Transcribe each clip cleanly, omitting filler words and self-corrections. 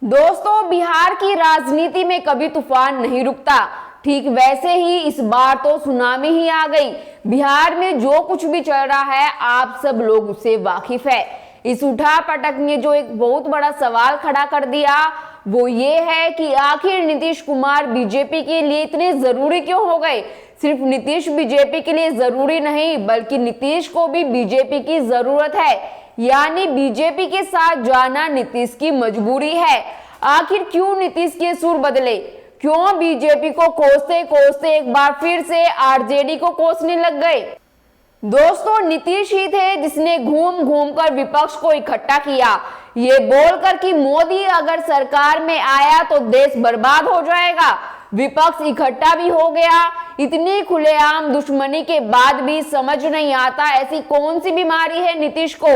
दोस्तों, बिहार की राजनीति में कभी तूफान नहीं रुकता। ठीक वैसे ही इस बार तो सुनामी ही आ गई। बिहार में जो कुछ भी चल रहा है आप सब लोग उससे वाकिफ है। इस उठा पटक ने जो एक बहुत बड़ा सवाल खड़ा कर दिया वो ये है कि आखिर नीतीश कुमार बीजेपी के लिए इतने जरूरी क्यों हो गए। सिर्फ नीतीश बीजेपी के लिए जरूरी नहीं बल्कि नीतीश को भी बीजेपी की जरूरत है, यानी बीजेपी के साथ जाना नीतीश की मजबूरी है। आखिर क्यों नीतीश के सुर बदले, क्यों बीजेपी को कोसते कोसते एक बार फिर से आरजेडी को कोसने लग गए। दोस्तों, नीतीश ही थे जिसने घूम घूम कर विपक्ष को इकट्ठा किया, ये बोलकर कि मोदी अगर सरकार में आया तो देश बर्बाद हो जाएगा। विपक्ष इकट्ठा भी हो गया। इतनी खुलेआम दुश्मनी के बाद भी समझ नहीं आता ऐसी कौन सी बीमारी है नीतीश को।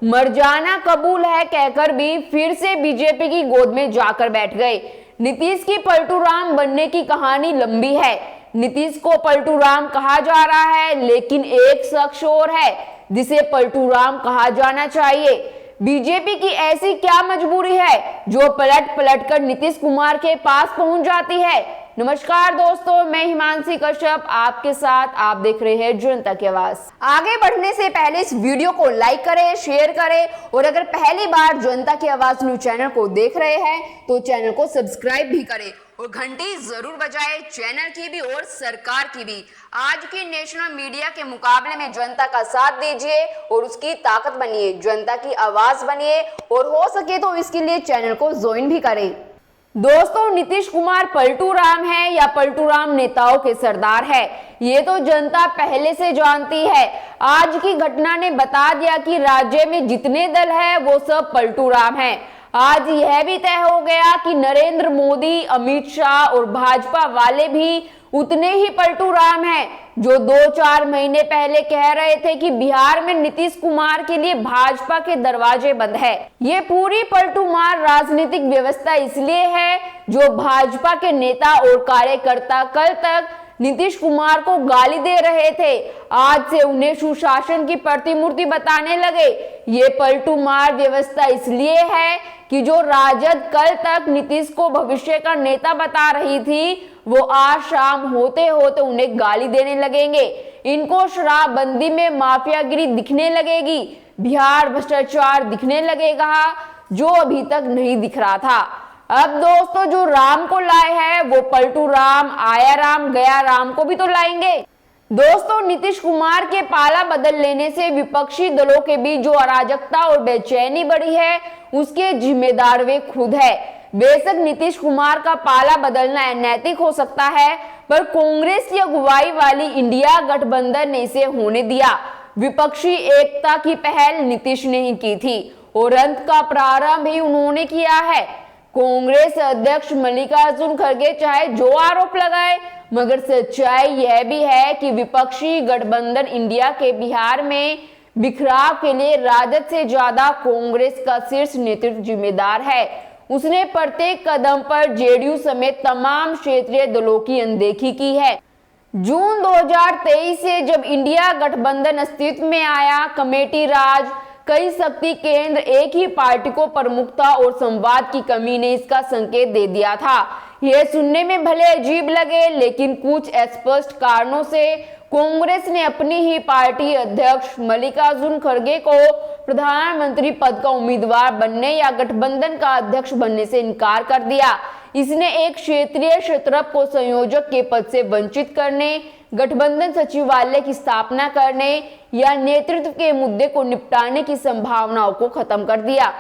मर जाना कबूल है कहकर भी फिर से बीजेपी की गोद में जाकर बैठ गए। नीतीश की पलटू राम बनने की कहानी लंबी है। नीतीश को पलटू राम कहा जा रहा है, लेकिन एक शख्स और है जिसे पलटू राम कहा जाना चाहिए। बीजेपी की ऐसी क्या मजबूरी है जो पलट पलट कर नीतीश कुमार के पास पहुंच जाती है। नमस्कार दोस्तों, मैं हिमांशी कश्यप आपके साथ। आप देख रहे हैं जनता की आवाज। आगे बढ़ने से पहले इस वीडियो को लाइक करें, शेयर करें और अगर पहली बार जनता की आवाज न्यूज चैनल को देख रहे हैं तो चैनल को सब्सक्राइब भी करें और घंटी जरूर बजाएं, चैनल की भी और सरकार की भी। आज की नेशनल मीडिया के मुकाबले में जनता का साथ दीजिए और उसकी ताकत बनिए, जनता की आवाज बनिए और हो सके तो इसके लिए चैनल को ज्वाइन भी करें। दोस्तों, नीतीश कुमार पलटू राम है या पलटू राम नेताओं के सरदार है, ये तो जनता पहले से जानती है। आज की घटना ने बता दिया कि राज्य में जितने दल है वो सब पलटू राम है। आज यह भी तय हो गया कि नरेंद्र मोदी, अमित शाह और भाजपा वाले भी उतने ही पलटू राम हैं जो 2-4 महीने पहले कह रहे थे कि बिहार में नीतीश कुमार के लिए भाजपा के दरवाजे बंद है। ये पूरी पलटू मार राजनीतिक व्यवस्था इसलिए है जो भाजपा के नेता और कार्यकर्ता कल तक नीतीश कुमार को गाली दे रहे थे, आज से उन्हें सुशासन की प्रतिमूर्ति बताने लगे। ये पलटू मार व्यवस्था इसलिए है कि जो राजद कल तक नीतीश को भविष्य का नेता बता रही थी वो आज शाम होते होते उन्हें गाली देने लगेंगे। इनको शराबबंदी में माफियागिरी दिखने लगेगी, बिहार भ्रष्टाचार दिखने लगेगा जो अभी तक नहीं दिख रहा था। अब दोस्तों, जो राम को लाए हैं वो पलटू राम, आया राम गया राम को भी तो लाएंगे। दोस्तों, नीतीश कुमार के पाला बदल लेने से विपक्षी दलों के बीच जो अराजकता और बेचैनी बढ़ी है उसके जिम्मेदार वे खुद है। बेशक नीतीश कुमार का पाला बदलना अनैतिक हो सकता है पर कांग्रेस की अगुवाई वाली इंडिया गठबंधन ने इसे होने दिया। विपक्षी एकता की पहल नीतीश ने ही की थी और अंत का प्रारंभ भी उन्होंने किया है। कांग्रेस अध्यक्ष मल्लिकार्जुन खड़गे चाहे जो आरोप लगाए मगर सच्चाई यह भी है कि विपक्षी गठबंधन इंडिया के बिहार में बिखराव के लिए राजद से ज्यादा कांग्रेस का शीर्ष नेतृत्व जिम्मेदार है। उसने प्रत्येक कदम पर जेडीयू समेत तमाम क्षेत्रीय दलों की अनदेखी की है। जून 2023 से जब इंडिया गठबंधन अस्तित्व में आया, कमेटी राज, कई शक्ति केंद्र, एक ही पार्टी को प्रमुखता और संवाद की कमी ने इसका संकेत दे दिया था। यह सुनने में भले अजीब लगे लेकिन कुछ स्पष्ट कारणों से कांग्रेस ने अपनी ही पार्टी अध्यक्ष मल्लिकार्जुन खड़गे को प्रधानमंत्री पद का उम्मीदवार बनने या गठबंधन का अध्यक्ष बनने से इनकार कर दिया। इसने एक क्षेत्रीय क्षेत्रप को संयोजक के पद से वंचित करने, गठबंधन सचिवालय की स्थापना करने या नेतृत्व के मुद्दे को निपटाने की संभावनाओं को खत्म कर दिया।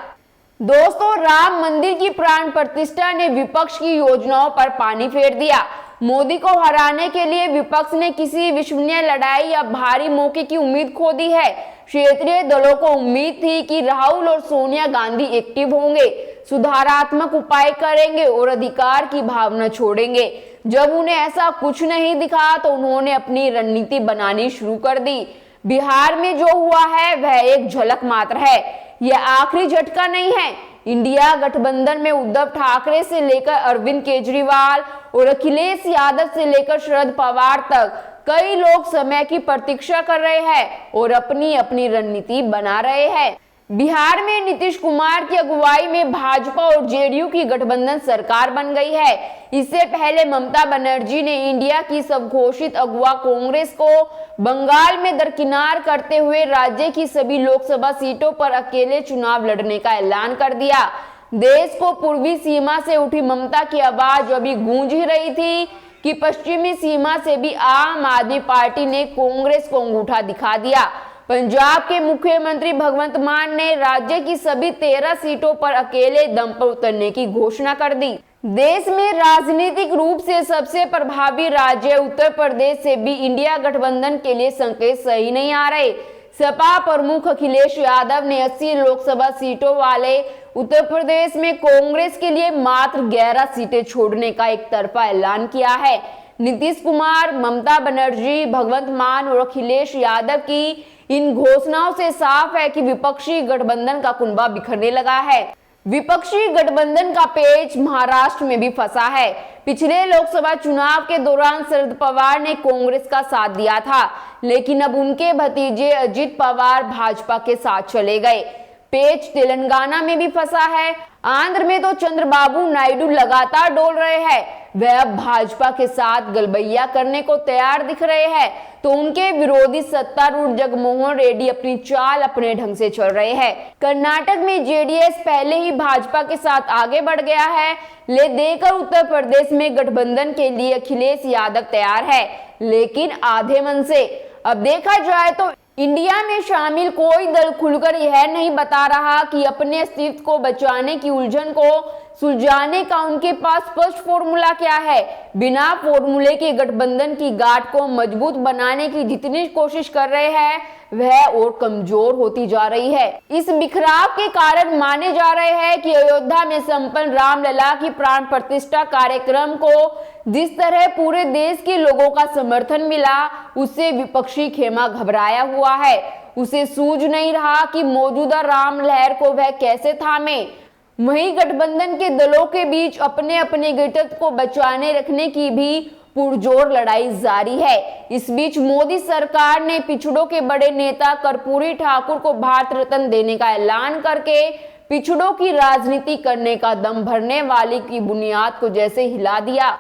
दोस्तों, राम मंदिर की प्राण प्रतिष्ठा ने विपक्ष की योजनाओं पर पानी फेर दिया। मोदी को हराने के लिए विपक्ष ने किसी विश्वसनीय लड़ाई या भारी मौके की उम्मीद खो दी है। क्षेत्रीय दलों को उम्मीद थी कि राहुल और सोनिया गांधी एक्टिव होंगे, सुधारात्मक उपाय करेंगे और अधिकार की भावना छोड़ेंगे। जब उन्हें ऐसा कुछ नहीं दिखा तो उन्होंने अपनी रणनीति बनानी शुरू कर दी। बिहार में जो हुआ है वह एक झलक मात्र है, यह आखिरी झटका नहीं है। इंडिया गठबंधन में उद्धव ठाकरे से लेकर अरविंद केजरीवाल और अखिलेश यादव से लेकर शरद पवार तक कई लोग समय की प्रतीक्षा कर रहे हैं और अपनी अपनी रणनीति बना रहे हैं। बिहार में नीतीश कुमार की अगुवाई में भाजपा और जेडीयू की गठबंधन सरकार बन गई है। इससे पहले ममता बनर्जी ने इंडिया की स्वघोषित अगुवा कांग्रेस को बंगाल में दरकिनार करते हुए राज्य की सभी लोकसभा सीटों पर अकेले चुनाव लड़ने का ऐलान कर दिया। देश को पूर्वी सीमा से उठी ममता की आवाज अभी गूंज ही रही थी कि पश्चिमी सीमा से भी आम आदमी पार्टी ने कांग्रेस को अंगूठा दिखा दिया। पंजाब के मुख्यमंत्री भगवंत मान ने राज्य की सभी 13 सीटों पर अकेले दम पर उतरने की घोषणा कर दी। देश में राजनीतिक रूप से सबसे प्रभावी राज्य उत्तर प्रदेश से भी इंडिया गठबंधन के लिए संकेत सही नहीं आ रहे। सपा प्रमुख अखिलेश यादव ने 80 लोकसभा सीटों वाले उत्तर प्रदेश में कांग्रेस के लिए मात्र 11 सीटें छोड़ने का एक तरफा ऐलान किया है। नीतीश कुमार, ममता बनर्जी, भगवंत मान और अखिलेश यादव की इन घोषणाओं से साफ है कि विपक्षी गठबंधन का कुनबा बिखरने लगा है। विपक्षी गठबंधन का पेच महाराष्ट्र में भी फंसा है। पिछले लोकसभा चुनाव के दौरान शरद पवार ने कांग्रेस का साथ दिया था, लेकिन अब उनके भतीजे अजित पवार भाजपा के साथ चले गए। पेच तेलंगाना में भी फंसा है। आंध्र में तो चंद्रबाबू नायडू लगातार डोल रहे हैं। वह अब भाजपा के साथ गलबैया करने को तैयार दिख रहे हैं, तो उनके विरोधी सत्तारूढ़ जगनमोहन रेड्डी अपनी चाल अपने ढंग से चल रहे हैं। कर्नाटक में जेडीएस पहले ही भाजपा के साथ आगे बढ़ गया है। ले देकर उत्तर प्रदेश में गठबंधन के लिए अखिलेश यादव तैयार है, लेकिन आधे मन से। अब देखा जाए तो इंडिया में शामिल कोई दल खुलकर यह नहीं बता रहा कि अपने अस्तित्व को बचाने की उलझन को सुलझाने का उनके पास स्पष्ट फॉर्मूला क्या है। बिना फॉर्मूले के गठबंधन की गांठ को मजबूत बनाने की जितनी कोशिश कर रहे हैं, वह और कमजोर होती जा रही है। इस बिखराव के कारण माने जा रहे हैं कि अयोध्या में संपन्न रामलला की प्राण प्रतिष्ठा कार्यक्रम को जिस तरह पूरे देश के लोगों का समर्थन मिला, उससे विपक्षी खेमा घबराया हुआ है। उसे सूझ नहीं रहा कि मौजूदा राम लहर को वह कैसे थामे। वहीं गठबंधन के दलों के बीच अपने अपने गणतंत्र को बचाने रखने की भी पुरजोर लड़ाई जारी है। इस बीच मोदी सरकार ने पिछड़ों के बड़े नेता कर्पूरी ठाकुर को भारत रत्न देने का ऐलान करके पिछड़ों की राजनीति करने का दम भरने वाली की बुनियाद को जैसे हिला दिया।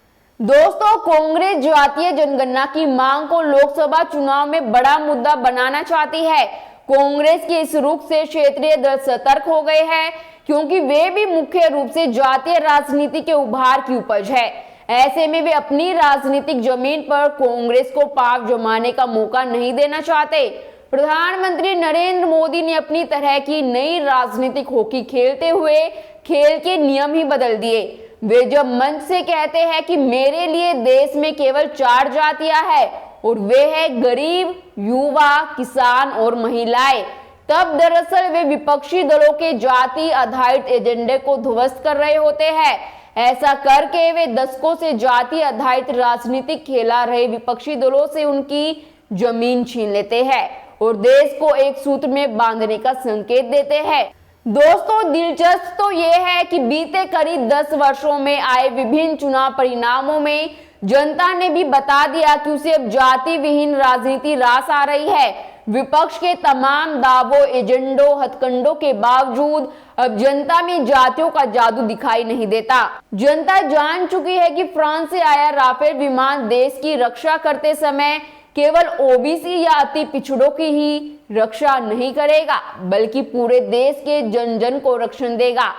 दोस्तों, कांग्रेस जातीय जनगणना की मांग को लोकसभा चुनाव में बड़ा मुद्दा बनाना चाहती है। कांग्रेस के इस रुख से क्षेत्रीय दल सतर्क हो गए हैं, क्योंकि वे भी मुख्य रूप से जातीय राजनीति के उभार की उपज है। ऐसे में वे अपनी राजनीतिक जमीन पर कांग्रेस को पांव जमाने का मौका नहीं देना चाहते। प्रधानमंत्री नरेंद्र मोदी ने अपनी तरह की नई राजनीतिक हॉकी खेलते हुए खेल के नियम ही बदल दिए। वे जब मंच से कहते हैं कि मेरे लिए देश में केवल 4 जातियां हैं और वे है गरीब, युवा, किसान और महिलाएं, तब दरअसल वे विपक्षी दलों के जाति आधारित एजेंडे को ध्वस्त कर रहे होते हैं। ऐसा करके वे दशकों से जाति आधारित राजनीति खेला रहे विपक्षी दलों से उनकी जमीन छीन लेते हैं और देश को एक सूत्र में बांधने का संकेत देते हैं। दोस्तों, दिलचस्प तो यह है कि बीते करीब 10 वर्षों में आए विभिन्न चुनाव परिणामों में जनता ने भी बता दिया कि उसे अब जाति विहीन राजनीति रास आ रही है। विपक्ष के तमाम दावों, एजेंडों, हथकंडों के बावजूद अब जनता में जातियों का जादू दिखाई नहीं देता। जनता जान चुकी है कि फ्रांस से आया राफेल विमान देश की रक्षा करते समय केवल ओबीसी या अति पिछड़ों की ही रक्षा नहीं करेगा, बल्कि पूरे देश के जन जन को रक्षण देगा।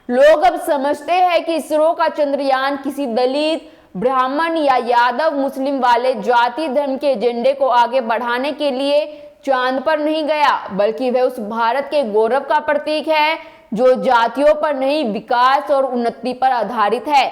लोग अब समझते हैं कि इसरो का चंद्रयान किसी दलित, ब्राह्मण या यादव मुस्लिम वाले जाति धर्म के एजेंडे को आगे बढ़ाने के लिए चांद पर नहीं गया, बल्कि वह उस भारत के गौरव का प्रतीक है जो जातियों पर नहीं, विकास और उन्नति पर आधारित है।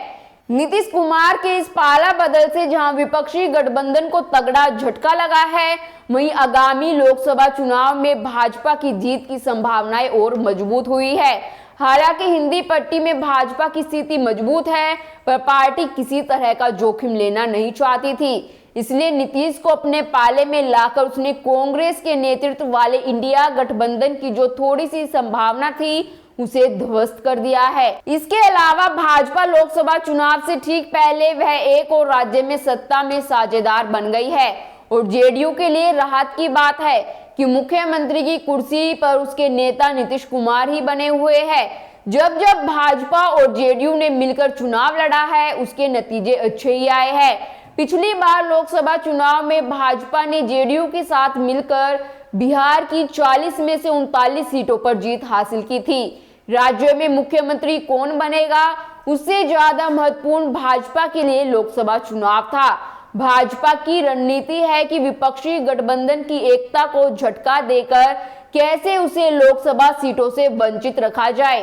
नीतीश कुमार के इस पाला बदल से जहां विपक्षी गठबंधन को तगड़ा झटका लगा है, वहीं आगामी लोकसभा चुनाव में भाजपा की जीत की संभावनाएं और मजबूत हुई है। हालांकि हिंदी पट्टी में भाजपा की स्थिति मजबूत है, पर पार्टी किसी तरह का जोखिम लेना नहीं चाहती थी। इसलिए नीतीश को अपने पाले में लाकर उसने कांग्रेस के नेतृत्व वाले इंडिया गठबंधन की जो थोड़ी सी संभावना थी, उसे ध्वस्त कर दिया है। इसके अलावा भाजपा लोकसभा चुनाव से ठीक पहले वह एक और राज्य में सत्ता में साझेदार बन गई है और जेडीयू के लिए राहत की बात है कि मुख्यमंत्री की कुर्सी पर उसके नेता नीतीश कुमार ही बने हुए हैं। जब जब भाजपा और जेडीयू ने मिलकर चुनाव लड़ा है, उसके नतीजे अच्छे ही आए हैं। पिछली बार लोकसभा चुनाव में भाजपा ने जेडीयू के साथ मिलकर बिहार की 40 में से 39 सीटों पर जीत हासिल की थी। राज्य में मुख्यमंत्री कौन बनेगा, उससे ज्यादा महत्वपूर्ण भाजपा के लिए लोकसभा चुनाव था। भाजपा की रणनीति है कि विपक्षी गठबंधन की एकता को झटका देकर कैसे उसे लोकसभा सीटों से वंचित रखा जाए।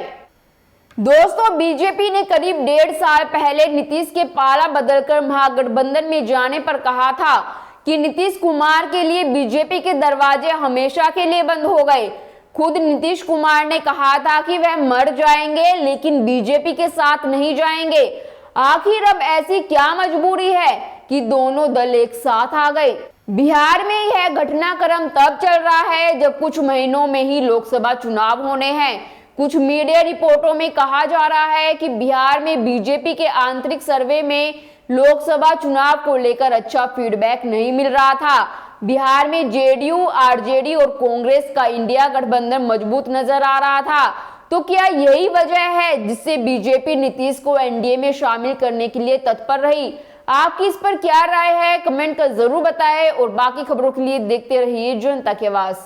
दोस्तों, बीजेपी ने करीब 1.5 साल पहले नीतीश के पाला बदलकर महागठबंधन में जाने पर कहा था कि नीतीश कुमार के लिए बीजेपी के दरवाजे हमेशा के लिए बंद हो गए। खुद नीतीश कुमार ने कहा था कि वह मर जाएंगे लेकिन बीजेपी के साथ नहीं जाएंगे। आखिर अब ऐसी क्या मजबूरी है कि दोनों दल एक साथ आ गए। बिहार में यह घटनाक्रम तब चल रहा है जब कुछ महीनों में ही लोकसभा चुनाव होने हैं। कुछ मीडिया रिपोर्टों में कहा जा रहा है कि बिहार में बीजेपी के आंतरिक सर्वे में लोकसभा चुनाव को लेकर अच्छा फीडबैक नहीं मिल रहा था। बिहार में जेडीयू, आरजेडी और कांग्रेस का इंडिया गठबंधन मजबूत नजर आ रहा था। तो क्या यही वजह है जिससे बीजेपी नीतीश को एनडीए में शामिल करने के लिए तत्पर रही? आपकी इस पर क्या राय है, कमेंट कर जरूर बताएं और बाकी खबरों के लिए देखते रहिए जनता की आवाज।